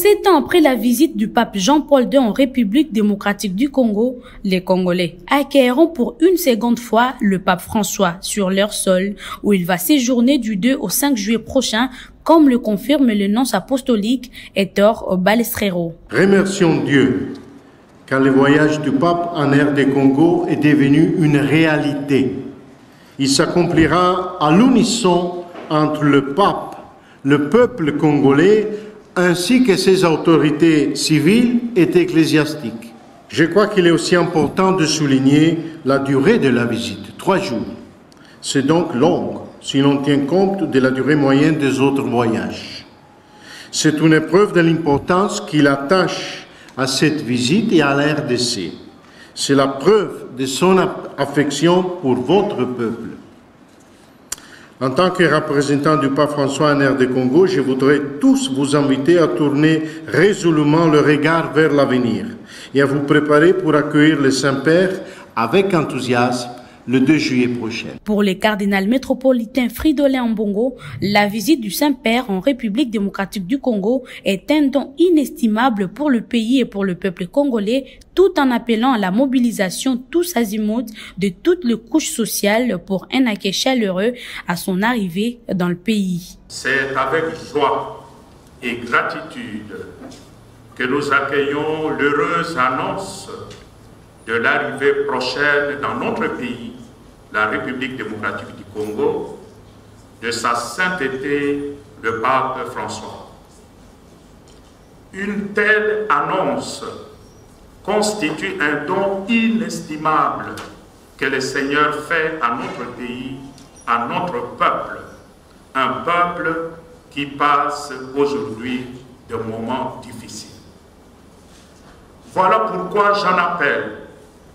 7 ans après la visite du pape Jean-Paul II en République démocratique du Congo, les Congolais accueilleront pour une seconde fois le pape François sur leur sol, où il va séjourner du 2 au 5 juillet prochain, comme le confirme le nonce apostolique Héctor Balestrero. Remercions Dieu quand le voyage du pape en RD Congo est devenu une réalité. Il s'accomplira à l'unisson entre le pape, le peuple congolais, ainsi que ses autorités civiles et ecclésiastiques. Je crois qu'il est aussi important de souligner la durée de la visite, 3 jours. C'est donc long si l'on tient compte de la durée moyenne des autres voyages. C'est une preuve de l'importance qu'il attache à cette visite et à la RDC. C'est la preuve de son affection pour votre peuple. En tant que représentant du pape François en RD Congo, je voudrais tous vous inviter à tourner résolument le regard vers l'avenir et à vous préparer pour accueillir le Saint-Père avec enthousiasme le 2 juillet prochain. Pour les cardinals métropolitains Fridolin Ambongo, la visite du Saint-Père en République démocratique du Congo est un don inestimable pour le pays et pour le peuple congolais, tout en appelant à la mobilisation tous azimuts de toutes les couches sociales pour un accueil chaleureux à son arrivée dans le pays. C'est avec joie et gratitude que nous accueillons l'heureuse annonce de l'arrivée prochaine dans notre pays, la République démocratique du Congo, de sa sainteté, le pape François. Une telle annonce constitue un don inestimable que le Seigneur fait à notre pays, à notre peuple, un peuple qui passe aujourd'hui de moments difficiles. Voilà pourquoi j'en appelle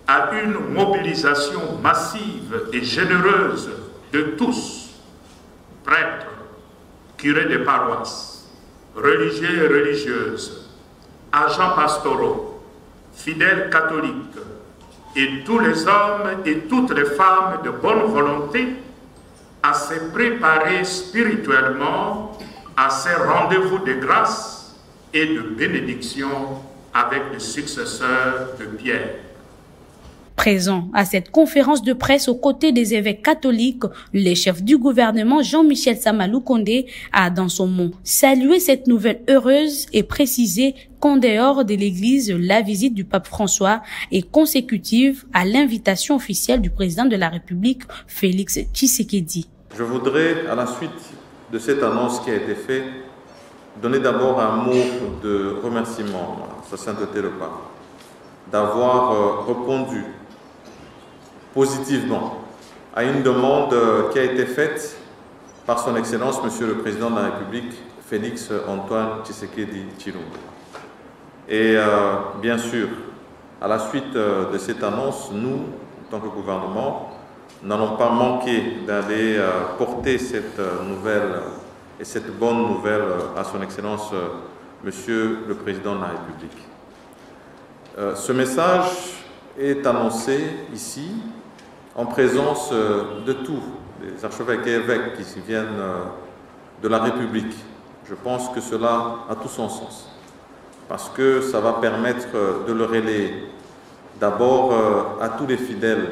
à une mobilisation massive et généreuse de tous, prêtres, curés de paroisses, religieux et religieuses, agents pastoraux, fidèles catholiques et tous les hommes et toutes les femmes de bonne volonté à se préparer spirituellement à ces rendez-vous de grâce et de bénédiction avec le successeur de Pierre. Présent à cette conférence de presse aux côtés des évêques catholiques, le chef du gouvernement Jean-Michel Sama Lukonde a dans son mot salué cette nouvelle heureuse et précisé qu'en dehors de l'Église, la visite du pape François est consécutive à l'invitation officielle du président de la République, Félix Tshisekedi. Je voudrais, à la suite de cette annonce qui a été faite, donner d'abord un mot de remerciement à Sa Sainteté le Pape d'avoir répondu positivement à une demande qui a été faite par son Excellence, Monsieur le Président de la République, Félix Antoine Tshisekedi Tshilombo. Et bien sûr, à la suite de cette annonce, nous, en tant que gouvernement, n'allons pas manquer d'aller porter cette nouvelle et cette bonne nouvelle à son Excellence, Monsieur le Président de la République. Ce message est annoncé ici en présence de tous les archevêques et évêques qui viennent de la République. Je pense que cela a tout son sens, parce que ça va permettre de le relayer d'abord à tous les fidèles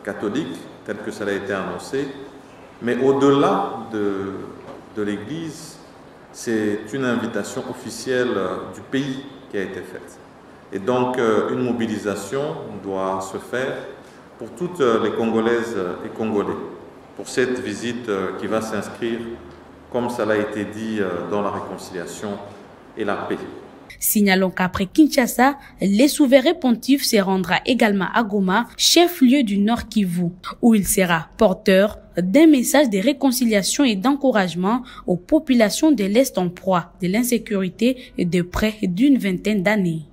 catholiques, tel que cela a été annoncé, mais au-delà de l'Église, c'est une invitation officielle du pays qui a été faite. Et donc, une mobilisation doit se faire pour toutes les Congolaises et Congolais, pour cette visite qui va s'inscrire, comme cela a été dit, dans la réconciliation et la paix. Signalons qu'après Kinshasa, les souverains pontifes se rendra également à Goma, chef-lieu du Nord Kivu, où il sera porteur d'un message de réconciliation et d'encouragement aux populations de l'Est en proie de l'insécurité de près d'une vingtaine d'années.